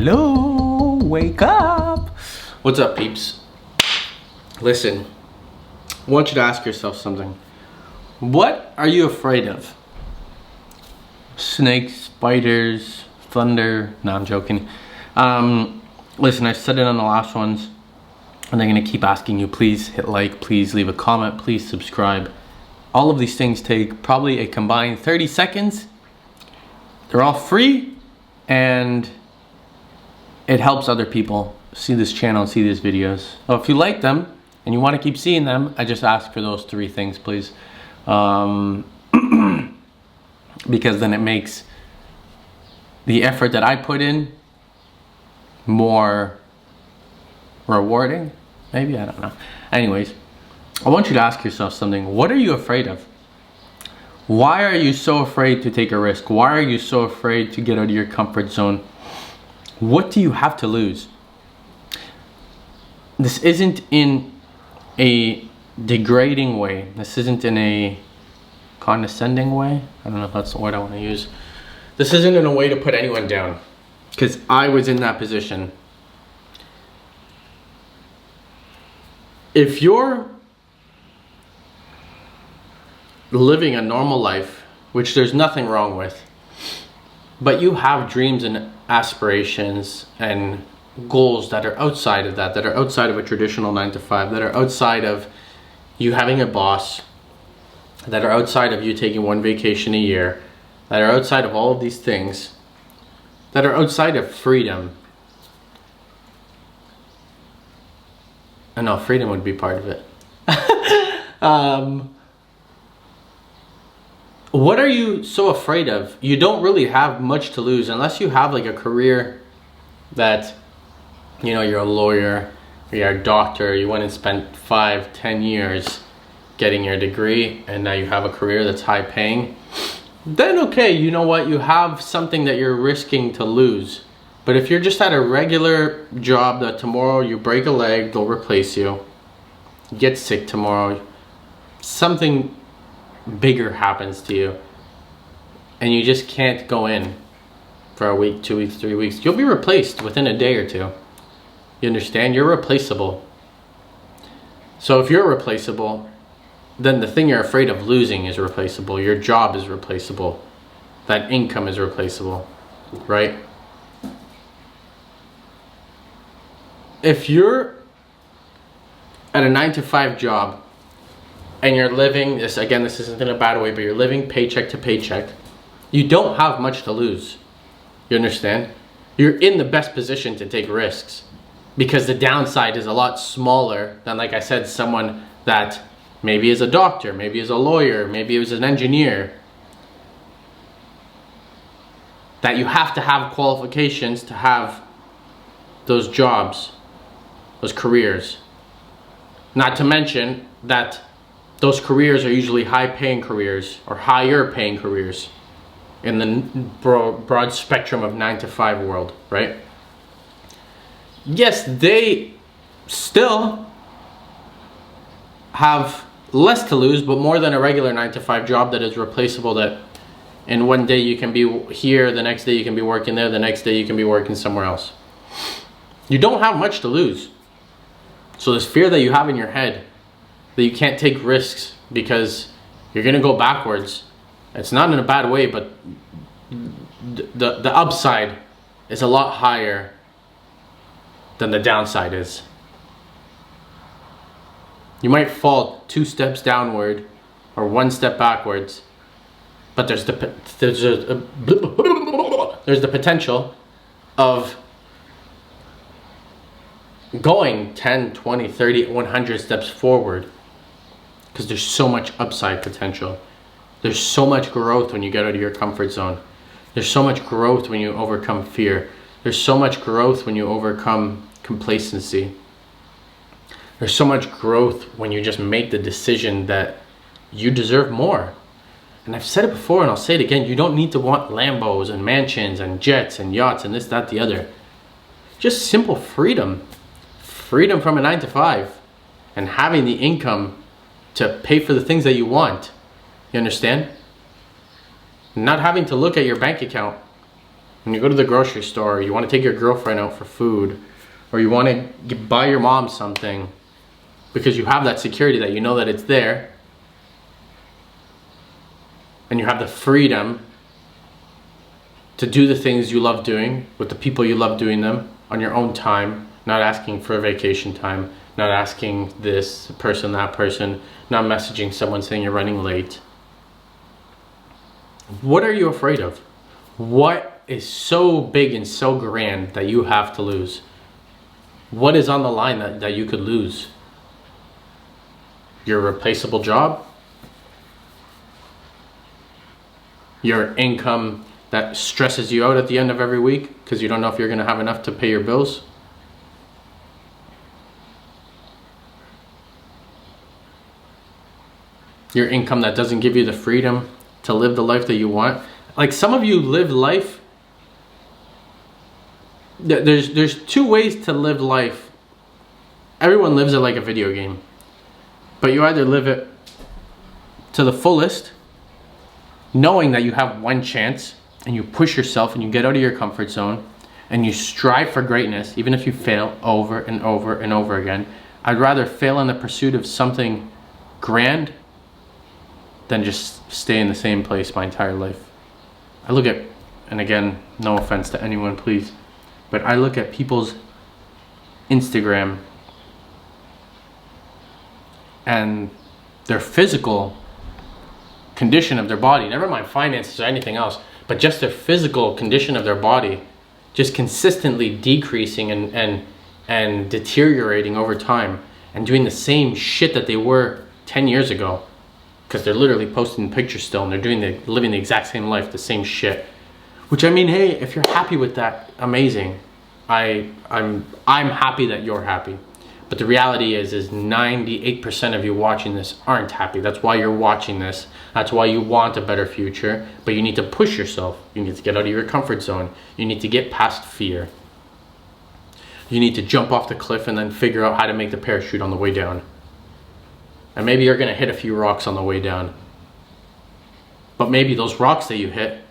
Hello, wake up. What's up, peeps? Listen, I want you to ask yourself something. What are you afraid of? Snakes, spiders, thunder? No, I'm joking. Listen, I said it on the last ones, and I'm gonna keep asking you, please hit like, please leave a comment, please subscribe. All of these things take probably a combined 30 seconds. They're all free, and it helps other people see this channel and see these videos. So if you like them and you want to keep seeing them, I just ask for those 3 things, please. Because then it makes the effort that I put in more rewarding. Maybe, I don't know. Anyways, I want you to ask yourself something. What are you afraid of? Why are you so afraid to take a risk? Why are you so afraid to get out of your comfort zone? What do you have to lose? This isn't in a degrading way. This isn't in a condescending way. I don't know if that's the word I want to use. This isn't in a way to put anyone down, because I was in that position. If you're living a normal life, which there's nothing wrong with, but you have dreams and aspirations and goals that are outside of that are outside of a traditional 9-to-5, that are outside of you having a boss, that are outside of you taking 1 vacation a year, that are outside of all of these things, that are outside of freedom. I know freedom would be part of it. What are you so afraid of? You don't really have much to lose unless you have like a career that, you know, you're a lawyer, or you're a doctor, you went and spent 5-10 years getting your degree, and now you have a career that's high paying. Then okay, you know what, you have something that you're risking to lose. But if you're just at a regular job that tomorrow you break a leg, they'll replace you, get sick tomorrow, something bigger happens to you, and you just can't go in for a week, 2 weeks, 3 weeks, you'll be replaced within a day or 2. You understand? You're replaceable. So if you're replaceable, then the thing you're afraid of losing is replaceable. Your job is replaceable. That income is replaceable, right? If you're at a 9-to-5 job and you're living, this isn't in a bad way, but you're living paycheck to paycheck, you don't have much to lose. You understand? You're in the best position to take risks, because the downside is a lot smaller than, like I said, someone that maybe is a doctor, maybe is a lawyer, maybe is an engineer, that you have to have qualifications to have those jobs, those careers. Not to mention that those careers are usually high-paying careers, or higher-paying careers, in the broad spectrum of 9-to-5 world, right? Yes, they still have less to lose, but more than a regular 9-to-5 job that is replaceable, that in one day you can be here, the next day you can be working there, the next day you can be working somewhere else. You don't have much to lose. So this fear that you have in your head that you can't take risks because you're gonna go backwards, it's not in a bad way, but the upside is a lot higher than the downside is. You might fall 2 steps downward or 1 step backwards, but there's the potential of going 10, 20, 30, 100 steps forward, because there's so much upside potential. There's so much growth when you get out of your comfort zone. There's so much growth when you overcome fear. There's so much growth when you overcome complacency. There's so much growth when you just make the decision that you deserve more. And I've said it before and I'll say it again, you don't need to want Lambos and mansions and jets and yachts and this, that, the other. Just simple freedom. Freedom from a 9-to-5 and having the income to pay for the things that you want. You understand? Not having to look at your bank account When you go to the grocery store, you want to take your girlfriend out for food, or you want to buy your mom something because you have that security that you know that it's there, and you have the freedom to do the things you love doing with the people you love doing them on your own time, not asking for vacation time, not asking this person, that person, not messaging someone saying you're running late. What are you afraid of? What is so big and so grand that you have to lose? What is on the line that you could lose? Your replaceable job? Your income that stresses you out at the end of every week because you don't know if you're going to have enough to pay your bills? Your income that doesn't give you the freedom to live the life that you want? Like, some of you live life. There's two ways to live life. Everyone lives it like a video game. But you either live it to the fullest, knowing that you have one chance, and you push yourself and you get out of your comfort zone and you strive for greatness, even if you fail over and over and over again. I'd rather fail in the pursuit of something grand than just stay in the same place my entire life. I look at, and again, no offense to anyone, please, but I look at people's Instagram and their physical condition of their body, never mind finances or anything else, but just their physical condition of their body just consistently decreasing and deteriorating over time, and doing the same shit that they were 10 years ago, because they're literally posting pictures still and they're living the exact same life, the same shit. Which, I mean, hey, if you're happy with that, amazing. I'm happy that you're happy. But the reality is 98% of you watching this aren't happy. That's why you're watching this. That's why you want a better future. But you need to push yourself. You need to get out of your comfort zone. You need to get past fear. You need to jump off the cliff and then figure out how to make the parachute on the way down. And maybe you're going to hit a few rocks on the way down. But maybe those rocks that you hit,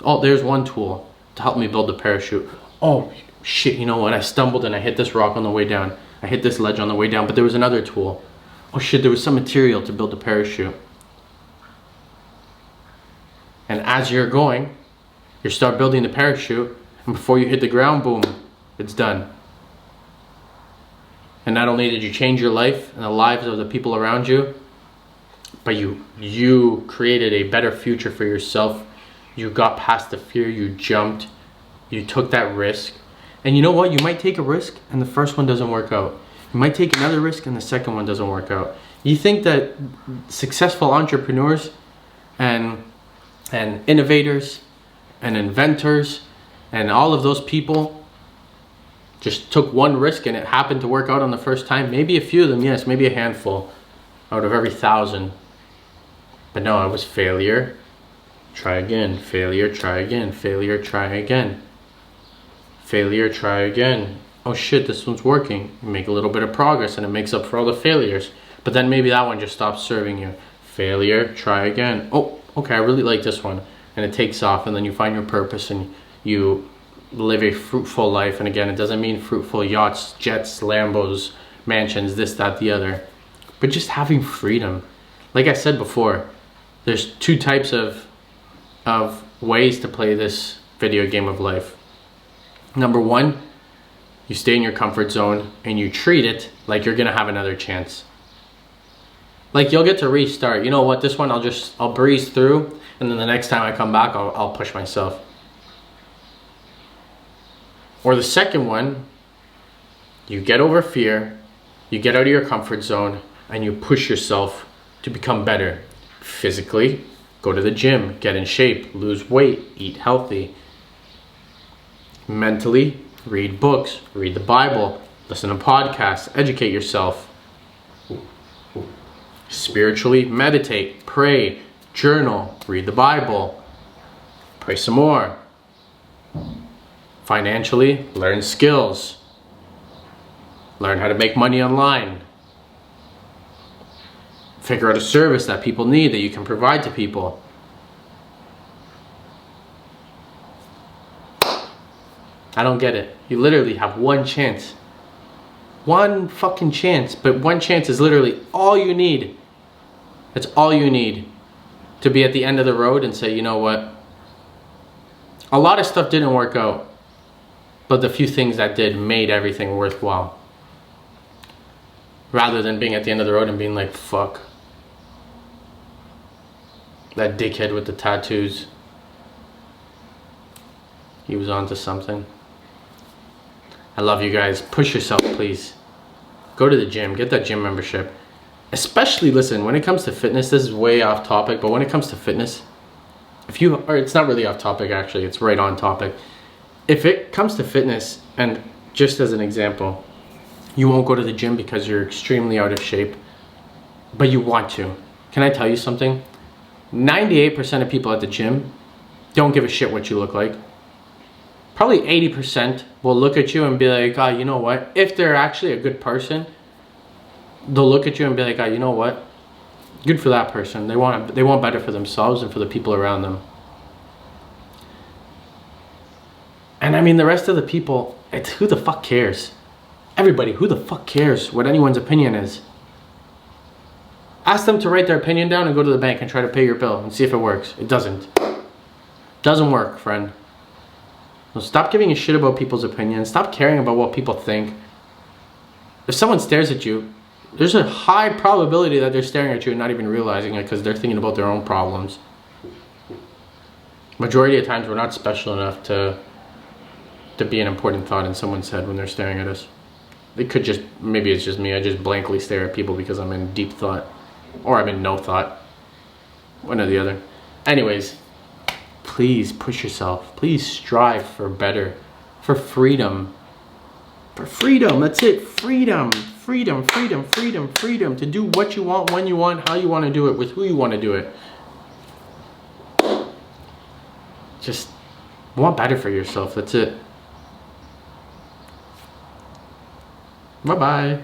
oh, there's one tool to help me build the parachute. Oh, shit, you know what? I stumbled and I hit this rock on the way down. I hit this ledge on the way down, but there was another tool. Oh shit, there was some material to build the parachute. And as you're going, you start building the parachute, and before you hit the ground, boom, it's done. And not only did you change your life and the lives of the people around you, but you created a better future for yourself. You got past the fear, you jumped, you took that risk. And you know what? You might take a risk and the first one doesn't work out. You might take another risk and the second one doesn't work out. You think that successful entrepreneurs and innovators and inventors and all of those people just took one risk and it happened to work out on the first time? Maybe a few of them, yes, maybe a handful out of every 1,000. But no, it was failure, try again, failure, try again, failure, try again. Failure, try again. Oh shit, this one's working. You make a little bit of progress and it makes up for all the failures. But then maybe that one just stops serving you. Failure, try again. Oh, okay, I really like this one. And it takes off, and then you find your purpose and you live a fruitful life. And again, it doesn't mean fruitful yachts, jets, Lambos, mansions, this, that, the other. But just having freedom. Like I said before, there's two types of ways to play this video game of life. Number one, you stay in your comfort zone and you treat it like you're gonna have another chance. Like, you'll get to restart. You know what, this one I'll breeze through, and then the next time I come back, I'll push myself. Or the second one, you get over fear, you get out of your comfort zone, and you push yourself to become better. Physically, go to the gym, get in shape, lose weight, eat healthy. Mentally, read books, read the Bible, listen to podcasts, educate yourself. Spiritually, meditate, pray, journal, read the Bible, pray some more. Financially, learn skills, learn how to make money online, figure out a service that people need that you can provide to people. I don't get it. You literally have one chance. One fucking chance. But one chance is literally all you need. That's all you need to be at the end of the road and say, you know what? A lot of stuff didn't work out. But the few things that did made everything worthwhile. Rather than being at the end of the road and being like, fuck. That dickhead with the tattoos. He was onto something. I love you guys. Push yourself, please. Go to the gym. Get that gym membership. Especially, listen, when it comes to fitness, this is way off topic, but when it comes to fitness, or it's not really off topic actually, it's right on topic. If it comes to fitness, and just as an example, you won't go to the gym because you're extremely out of shape, but you want to. Can I tell you something? 98% of people at the gym don't give a shit what you look like. Probably 80% will look at you and be like, oh, you know what? If they're actually a good person, they'll look at you and be like, oh, you know what? Good for that person. They want better for themselves and for the people around them. And I mean, the rest of the people, it's who the fuck cares? Everybody, who the fuck cares what anyone's opinion is? Ask them to write their opinion down and go to the bank and try to pay your bill and see if it works. It doesn't. Doesn't work, friend. So stop giving a shit about people's opinions. Stop caring about what people think. If someone stares at you, there's a high probability that they're staring at you and not even realizing it because they're thinking about their own problems. Majority of times we're not special enough to be an important thought in someone's head when they're staring at us. It could just, maybe it's just me, I just blankly stare at people because I'm in deep thought. Or I'm in no thought. One or the other. Anyways, please push yourself. Please strive for better. For freedom. For freedom, that's it. Freedom. Freedom, freedom, freedom, freedom. To do what you want, when you want, how you want to do it, with who you want to do it. Just want better for yourself, that's it. Bye-bye.